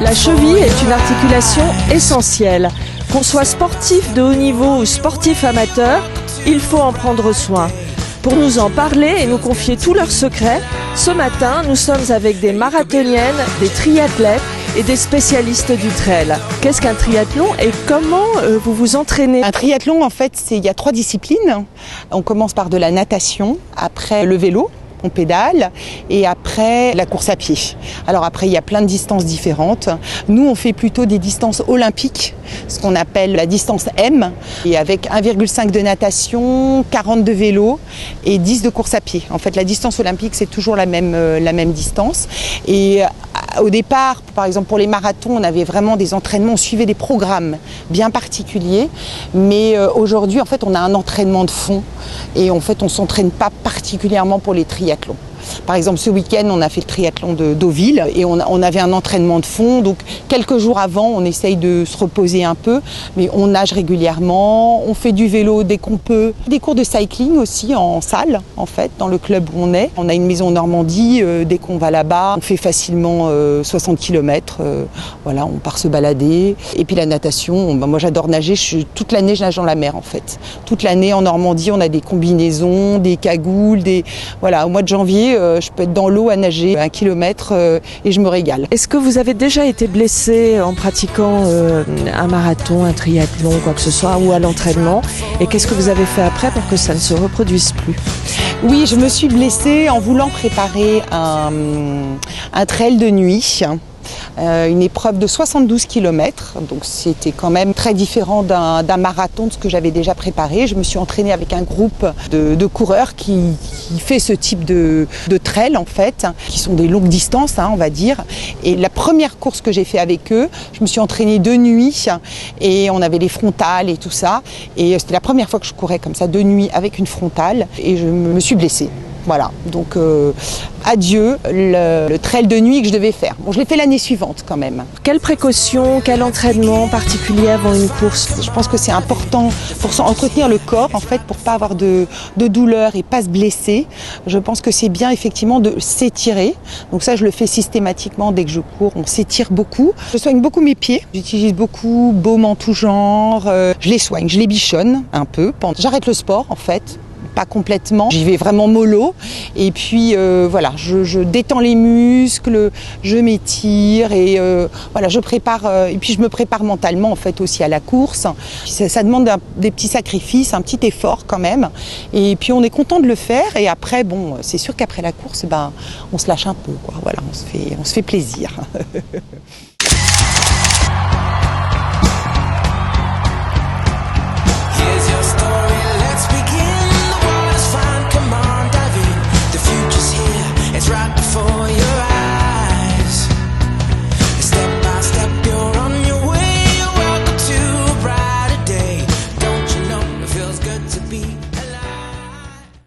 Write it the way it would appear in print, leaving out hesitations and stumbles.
La cheville est une articulation essentielle. Qu'on soit sportif de haut niveau ou sportif amateur, il faut en prendre soin. Pour nous en parler et nous confier tous leurs secrets, ce matin, nous sommes avec des marathoniennes, des triathlètes et des spécialistes du trail. Qu'est-ce qu'un triathlon et comment vous vous entraînez? Un triathlon, en fait, il y a 3 disciplines. On commence par de la natation, après le vélo. On pédale et après la course à pied. Alors après, il y a plein de distances différentes. Nous, on fait plutôt des distances olympiques, ce qu'on appelle la distance M, et avec 1,5 de natation, 40 de vélo et 10 de course à pied. En fait, la distance olympique, c'est toujours la même distance. Et au départ, par exemple pour les marathons, on avait vraiment des entraînements, on suivait des programmes bien particuliers. Mais aujourd'hui, en fait, on a un entraînement de fond et en fait, on ne s'entraîne pas particulièrement pour les triathlons. Par exemple, ce week-end, on a fait le triathlon de Deauville et on avait un entraînement de fond. Donc, quelques jours avant, on essaye de se reposer un peu, mais on nage régulièrement, on fait du vélo dès qu'on peut. Des cours de cycling aussi en salle, en fait, dans le club où on est. On a une maison en Normandie, dès qu'on va là-bas, on fait facilement 60 km. Voilà, on part se balader. Et puis la natation, moi j'adore nager, toute l'année je nage dans la mer en fait. Toute l'année en Normandie, on a des combinaisons, des cagoules, voilà, au mois de janvier, je peux être dans l'eau à nager 1 kilomètre et je me régale. Est-ce que vous avez déjà été blessé en pratiquant un marathon, un triathlon, quoi que ce soit, ou à l'entraînement? Et qu'est-ce que vous avez fait après pour que ça ne se reproduise plus? Oui, je me suis blessée en voulant préparer un trail de nuit. Une épreuve de 72 km, donc c'était quand même très différent d'un marathon de ce que j'avais déjà préparé. Je me suis entraînée avec un groupe de coureurs qui fait ce type de trail en fait, qui sont des longues distances on va dire. Et la première course que j'ai fait avec eux, je me suis entraînée de nuit et on avait les frontales et tout ça. Et c'était la première fois que je courais comme ça de nuit avec une frontale et je me suis blessée. Voilà, donc adieu le trail de nuit que je devais faire. Bon, je l'ai fait l'année suivante quand même. Quelles précautions, quel entraînement particulier avant une course? Je pense que c'est important pour entretenir le corps, en fait, pour pas avoir de douleur et pas se blesser. Je pense que c'est bien effectivement de s'étirer. Donc ça, je le fais systématiquement dès que je cours. On s'étire beaucoup. Je soigne beaucoup mes pieds. J'utilise beaucoup baume en tout genre. Je les soigne, je les bichonne un peu. J'arrête le sport, en fait. Pas complètement, j'y vais vraiment mollo et puis voilà, je détends les muscles, je m'étire et voilà, je prépare et puis je me prépare mentalement en fait aussi à la course. Ça demande des petits sacrifices, un petit effort quand même et puis on est content de le faire et après bon, c'est sûr qu'après la course on se lâche un peu quoi. Voilà, on se fait plaisir.